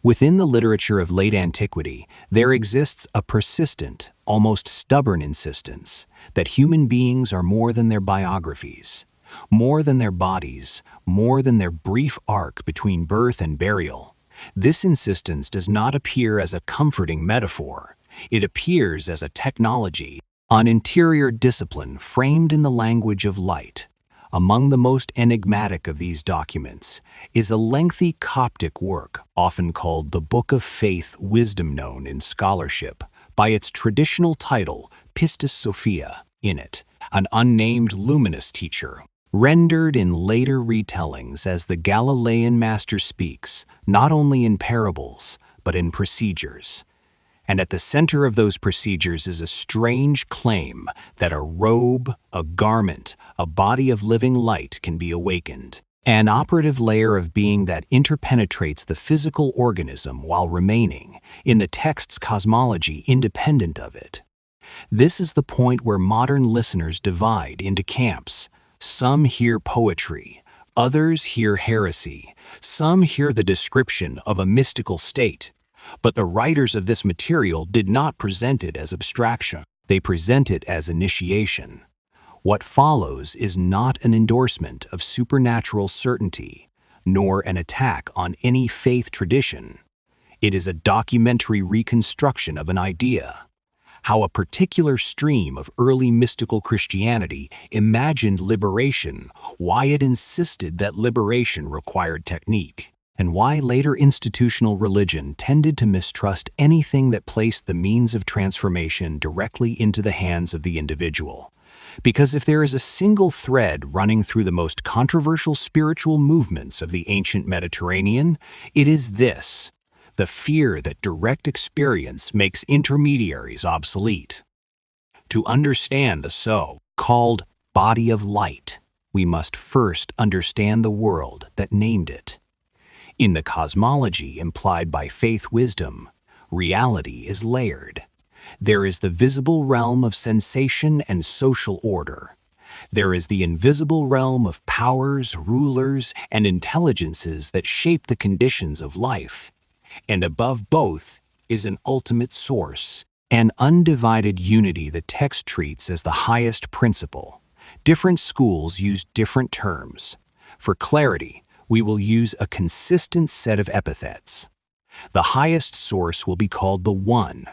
Within the literature of late antiquity, there exists a persistent, almost stubborn insistence that human beings are more than their biographies, more than their bodies, more than their brief arc between birth and burial. This insistence does not appear as a comforting metaphor. It appears as a technology, an interior discipline framed in the language of light. Among the most enigmatic of these documents is a lengthy Coptic work, often called the Book of Faith Wisdom, known in scholarship by its traditional title, Pistis Sophia. In it, an unnamed luminous teacher, rendered in later retellings as the Galilean master, speaks not only in parables, but in procedures. And at the center of those procedures is a strange claim that a robe, a garment, a body of living light can be awakened, an operative layer of being that interpenetrates the physical organism while remaining, in the text's cosmology, independent of it. This is the point where modern listeners divide into camps. Some hear poetry, others hear heresy, some hear the description of a mystical state. But the writers of this material did not present it as abstraction. They present it as initiation. What follows is not an endorsement of supernatural certainty, nor an attack on any faith tradition. It is a documentary reconstruction of an idea. How a particular stream of early mystical Christianity imagined liberation, why it insisted that liberation required technique, and why later institutional religion tended to mistrust anything that placed the means of transformation directly into the hands of the individual. Because if there is a single thread running through the most controversial spiritual movements of the ancient Mediterranean, it is this: the fear that direct experience makes intermediaries obsolete. To understand the so-called body of light, we must first understand the world that named it. In the cosmology implied by faith wisdom, reality is layered. There is the visible realm of sensation and social order. There is the invisible realm of powers, rulers, and intelligences that shape the conditions of life. And above both is an ultimate source, an undivided unity the text treats as the highest principle. Different schools use different terms. For clarity, we will use a consistent set of epithets. The highest source will be called the One.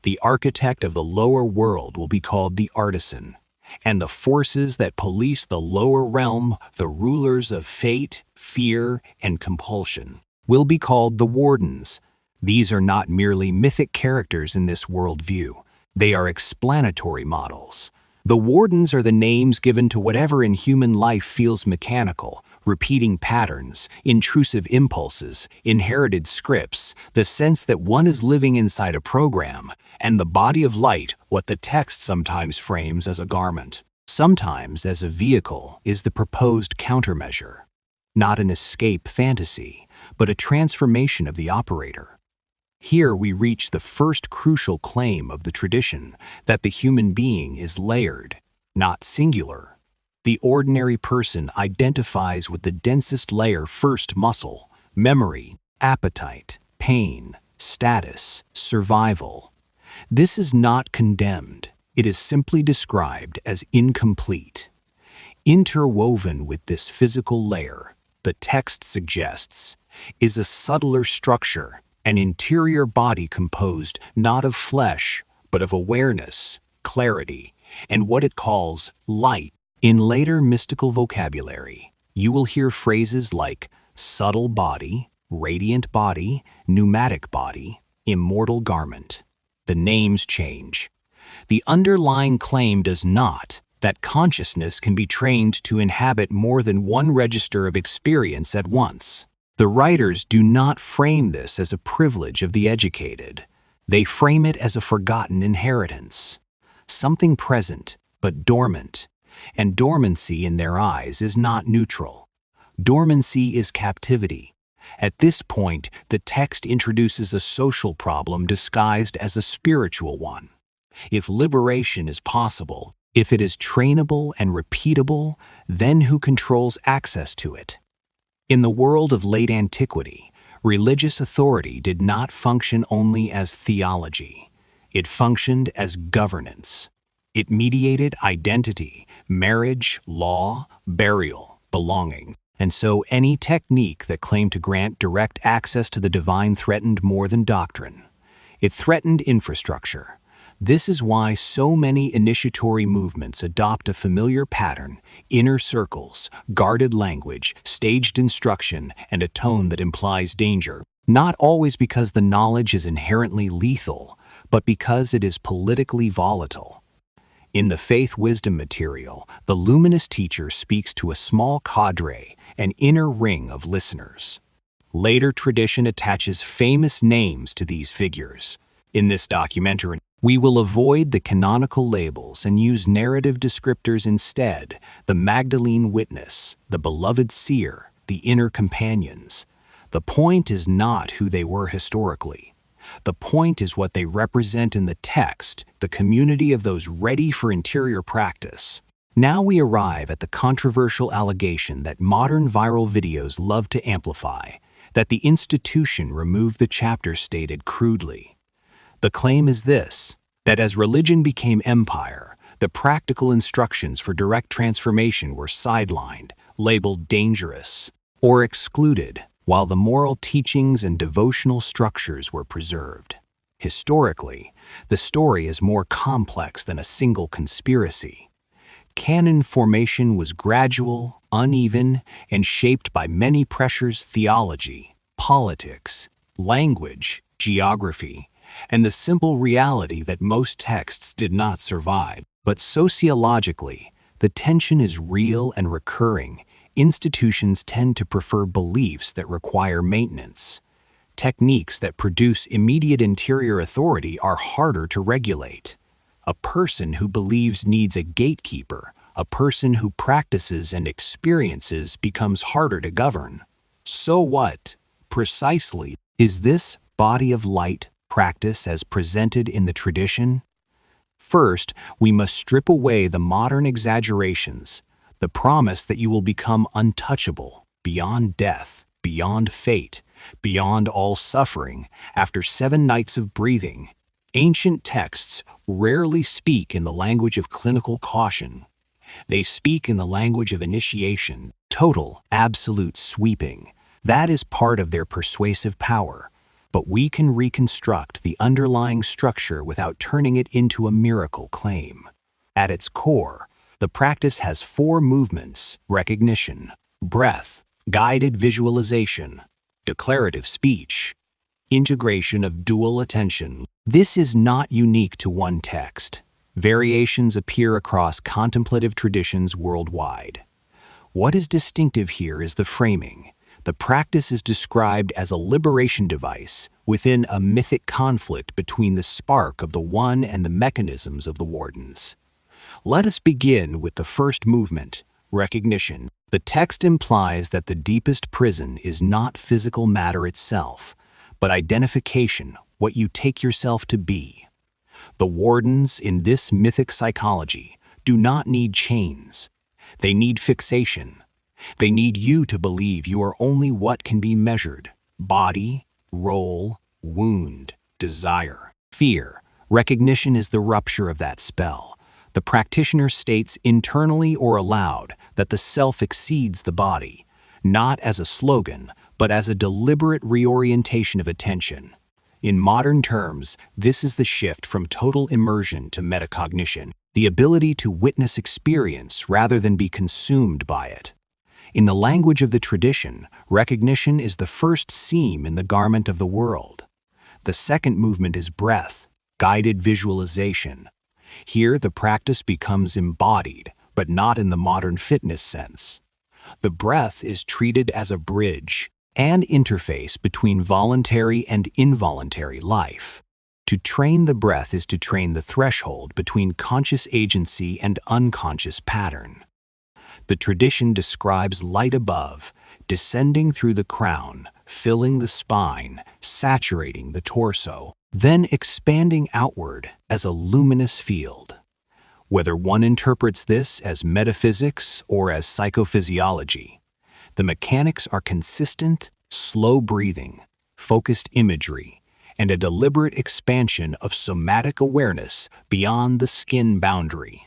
The architect of the lower world will be called the Artisan. And the forces that police the lower realm, the rulers of fate, fear, and compulsion, will be called the Wardens. These are not merely mythic characters in this worldview. They are explanatory models. The Wardens are the names given to whatever in human life feels mechanical, repeating patterns, intrusive impulses, inherited scripts, the sense that one is living inside a program, and the body of light, what the text sometimes frames as a garment, sometimes as a vehicle, is the proposed countermeasure. Not an escape fantasy, but a transformation of the operator. Here we reach the first crucial claim of the tradition, that the human being is layered, not singular. The ordinary person identifies with the densest layer first: muscle, memory, appetite, pain, status, survival. This is not condemned. It is simply described as incomplete. Interwoven with this physical layer, the text suggests, is a subtler structure, an interior body composed not of flesh, but of awareness, clarity, and what it calls light. In later mystical vocabulary, you will hear phrases like subtle body, radiant body, pneumatic body, immortal garment. The names change. The underlying claim does not, that consciousness can be trained to inhabit more than one register of experience at once. The writers do not frame this as a privilege of the educated. They frame it as a forgotten inheritance, something present but dormant, and dormancy in their eyes is not neutral. Dormancy is captivity. At this point, the text introduces a social problem disguised as a spiritual one. If liberation is possible, if it is trainable and repeatable, then who controls access to it? In the world of late antiquity, Religious authority did not function only as theology. It functioned as governance. It mediated identity, marriage, law, burial, belonging. And so any technique that claimed to grant direct access to the divine threatened more than doctrine. It threatened infrastructure. This is why so many initiatory movements adopt a familiar pattern: inner circles, guarded language, staged instruction, and a tone that implies danger. Not always because the knowledge is inherently lethal, but because it is politically volatile. In the faith wisdom material, the luminous teacher speaks to a small cadre, an inner ring of listeners. Later tradition attaches famous names to these figures. In this documentary, we will avoid the canonical labels and use narrative descriptors instead: the Magdalene witness, the beloved seer, the inner companions. The point is not who they were historically. The point is what they represent in the text, the community of those ready for interior practice. Now we arrive at the controversial allegation that modern viral videos love to amplify, that the institution removed the chapter stated crudely. The claim is this: that as religion became empire, the practical instructions for direct transformation were sidelined, labeled dangerous, or excluded, while the moral teachings and devotional structures were preserved. Historically, the story is more complex than a single conspiracy. Canon formation was gradual, uneven, and shaped by many pressures: theology, politics, language, geography, and the simple reality that most texts did not survive. But sociologically, the tension is real and recurring. Institutions tend to prefer beliefs that require maintenance. Techniques that produce immediate interior authority are harder to regulate. A person who believes needs a gatekeeper. A person who practices and experiences becomes harder to govern. So what, precisely, is this body of light practice as presented in the tradition? First, we must strip away the modern exaggerations, the promise that you will become untouchable, beyond death, beyond fate, beyond all suffering, after 7 nights of breathing. Ancient texts rarely speak in the language of clinical caution. They speak in the language of initiation, total, absolute sweeping. That is part of their persuasive power. But we can reconstruct the underlying structure without turning it into a miracle claim. At its core, the practice has 4 movements: recognition, breath, guided visualization, declarative speech, integration of dual attention. This is not unique to one text. Variations appear across contemplative traditions worldwide. What is distinctive here is the framing. The practice is described as a liberation device within a mythic conflict between the spark of the one and the mechanisms of the wardens. Let us begin with the first movement, recognition. The text implies that the deepest prison is not physical matter itself, but identification, what you take yourself to be. The wardens in this mythic psychology do not need chains. They need fixation. They need you to believe you are only what can be measured: body, role, wound, desire, fear. Recognition is the rupture of that spell. The practitioner states internally or aloud that the self exceeds the body, not as a slogan, but as a deliberate reorientation of attention. In modern terms, this is the shift from total immersion to metacognition, the ability to witness experience rather than be consumed by it. In the language of the tradition, recognition is the first seam in the garment of the world. The second movement is breath, guided visualization. Here, the practice becomes embodied, but not in the modern fitness sense. The breath is treated as a bridge and interface between voluntary and involuntary life. To train the breath is to train the threshold between conscious agency and unconscious pattern. The tradition describes light above, descending through the crown, filling the spine, saturating the torso, then expanding outward as a luminous field. Whether one interprets this as metaphysics or as psychophysiology, the mechanics are consistent, slow breathing, focused imagery, and a deliberate expansion of somatic awareness beyond the skin boundary.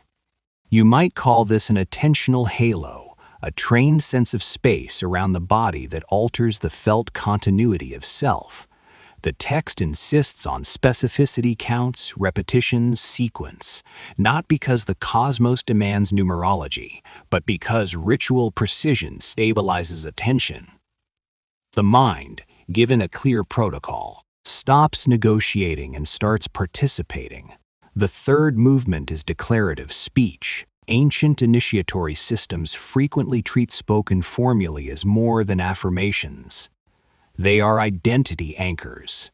You might call this an attentional halo, a trained sense of space around the body that alters the felt continuity of self. The text insists on specificity counts, repetitions, sequence, not because the cosmos demands numerology, but because ritual precision stabilizes attention. The mind, given a clear protocol, stops negotiating and starts participating. The third movement is declarative speech. Ancient initiatory systems frequently treat spoken formulae as more than affirmations. They are identity anchors.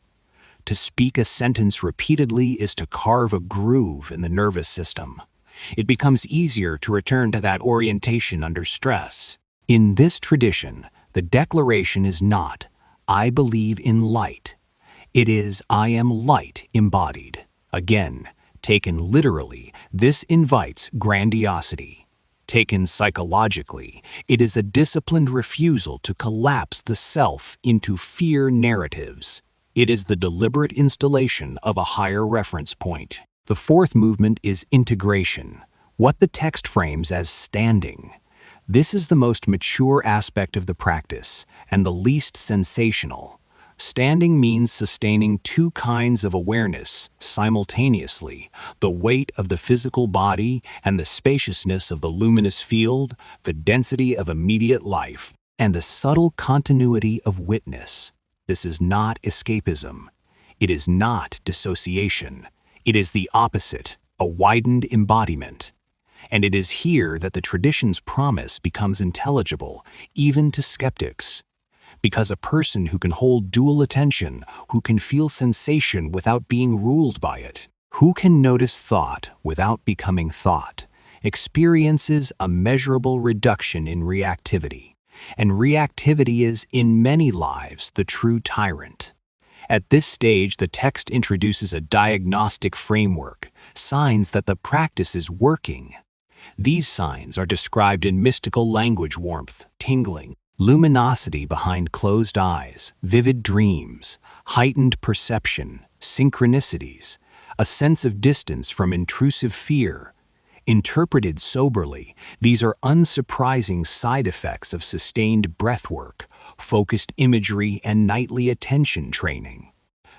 To speak a sentence repeatedly is to carve a groove in the nervous system. It becomes easier to return to that orientation under stress. In this tradition, the declaration is not, "I believe in light." It is, "I am light embodied." Again, taken literally, this invites grandiosity. Taken psychologically, it is a disciplined refusal to collapse the self into fear narratives. It is the deliberate installation of a higher reference point. The fourth movement is integration, what the text frames as standing. This is the most mature aspect of the practice, and the least sensational. Standing means sustaining two kinds of awareness simultaneously: the weight of the physical body and the spaciousness of the luminous field, the density of immediate life, and the subtle continuity of witness. This is not escapism. It is not dissociation. It is the opposite, a widened embodiment. And it is here that the tradition's promise becomes intelligible, even to skeptics. Because a person who can hold dual attention, who can feel sensation without being ruled by it, who can notice thought without becoming thought, experiences a measurable reduction in reactivity. And reactivity is, in many lives, the true tyrant. At this stage, the text introduces a diagnostic framework, signs that the practice is working. These signs are described in mystical language: warmth, tingling, luminosity behind closed eyes, vivid dreams, heightened perception, synchronicities, a sense of distance from intrusive fear. Interpreted soberly, these are unsurprising side effects of sustained breathwork, focused imagery, and nightly attention training.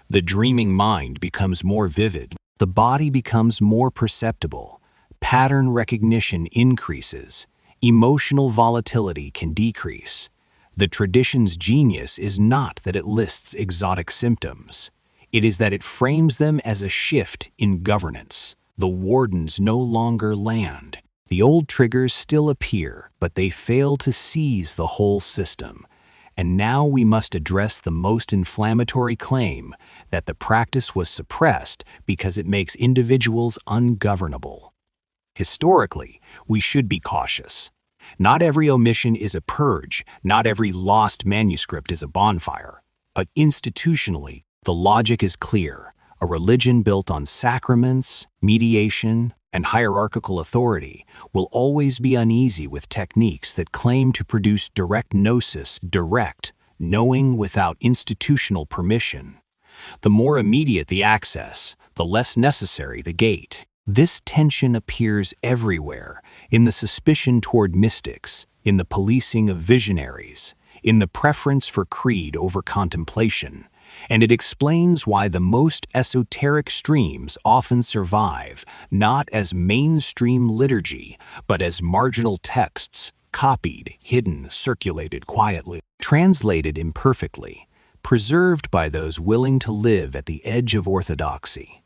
The dreaming mind becomes more vivid, the body becomes more perceptible, pattern recognition increases, emotional volatility can decrease. The tradition's genius is not that it lists exotic symptoms. It is that it frames them as a shift in governance. The wardens no longer land. The old triggers still appear, but they fail to seize the whole system. And now we must address the most inflammatory claim, that the practice was suppressed because it makes individuals ungovernable. Historically, we should be cautious. Not every omission is a purge, not every lost manuscript is a bonfire. But institutionally, the logic is clear. A religion built on sacraments, mediation, and hierarchical authority will always be uneasy with techniques that claim to produce direct gnosis, direct, knowing without institutional permission. The more immediate the access, the less necessary the gate. This tension appears everywhere, in the suspicion toward mystics, in the policing of visionaries, in the preference for creed over contemplation, and it explains why the most esoteric streams often survive, not as mainstream liturgy, but as marginal texts, copied, hidden, circulated quietly, translated imperfectly, preserved by those willing to live at the edge of orthodoxy.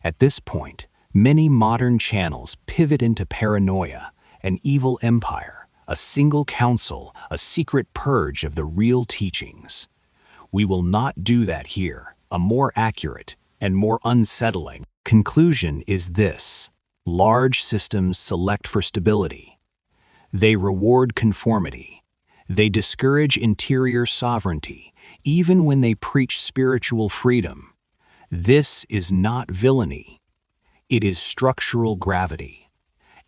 At this point, many modern channels pivot into paranoia, an evil empire, a single council, a secret purge of the real teachings. We will not do that here. A more accurate and more unsettling conclusion is this: large systems select for stability. They reward conformity. They discourage interior sovereignty, even when they preach spiritual freedom. This is not villainy. It is structural gravity.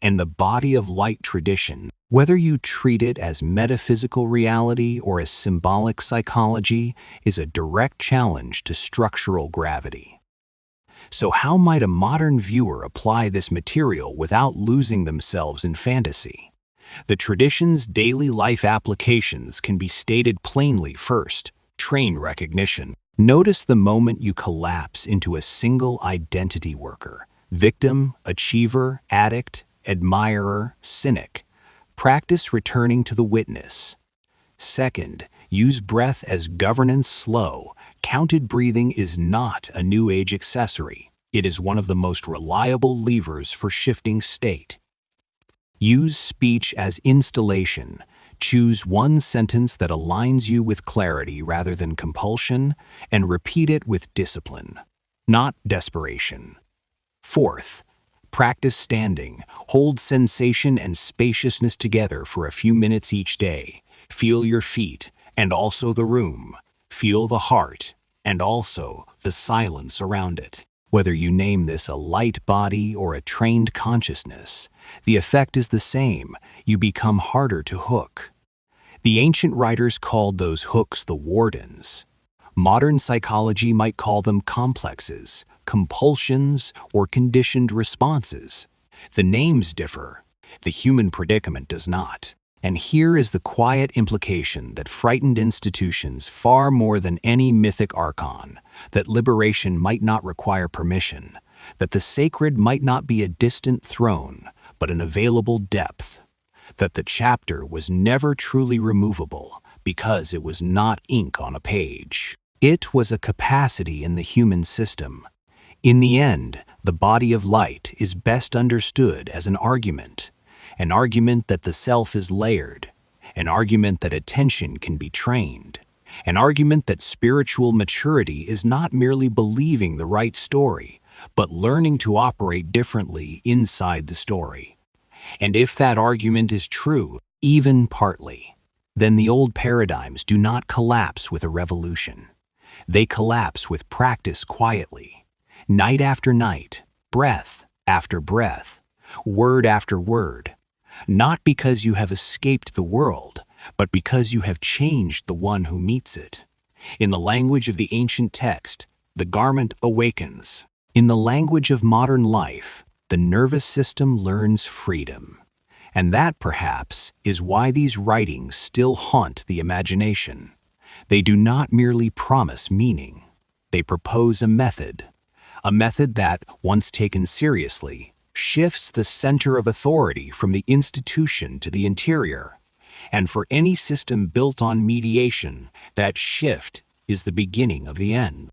And the body of light tradition, Whether you treat it as metaphysical reality or as symbolic psychology is a direct challenge to structural gravity. So how might a modern viewer apply this material without losing themselves in fantasy? The tradition's daily life applications can be stated plainly. First, train recognition. Notice the moment you collapse into a single identity worker: victim, achiever, addict, admirer, cynic. Practice returning to the witness. Second, use breath as governance. Slow, counted breathing is not a New Age accessory. It is one of the most reliable levers for shifting state. Use speech as installation. Choose one sentence that aligns you with clarity rather than compulsion, and repeat it with discipline, not desperation. Fourth, practice standing. Hold sensation and spaciousness together for a few minutes each day. Feel your feet, and also the room. Feel the heart, and also the silence around it. Whether you name this a light body or a trained consciousness, the effect is the same. You become harder to hook. The ancient writers called those hooks the wardens. Modern psychology might call them complexes, compulsions, or conditioned responses. The names differ. The human predicament does not. And here is the quiet implication that frightened institutions far more than any mythic Archon, that liberation might not require permission, that the sacred might not be a distant throne, but an available depth, that the chapter was never truly removable because it was not ink on a page. It was a capacity in the human system. In the end, the body of light is best understood as an argument that the self is layered, an argument that attention can be trained, an argument that spiritual maturity is not merely believing the right story, but learning to operate differently inside the story. And if that argument is true, even partly, then the old paradigms do not collapse with a revolution. They collapse with practice quietly, night after night, breath after breath, word after word, not because you have escaped the world, but because you have changed the one who meets it. In the language of the ancient text, the garment awakens. In the language of modern life, the nervous system learns freedom. And that, perhaps, is why these writings still haunt the imagination. They do not merely promise meaning. They propose a method that, once taken seriously, shifts the center of authority from the institution to the interior. And for any system built on mediation, that shift is the beginning of the end.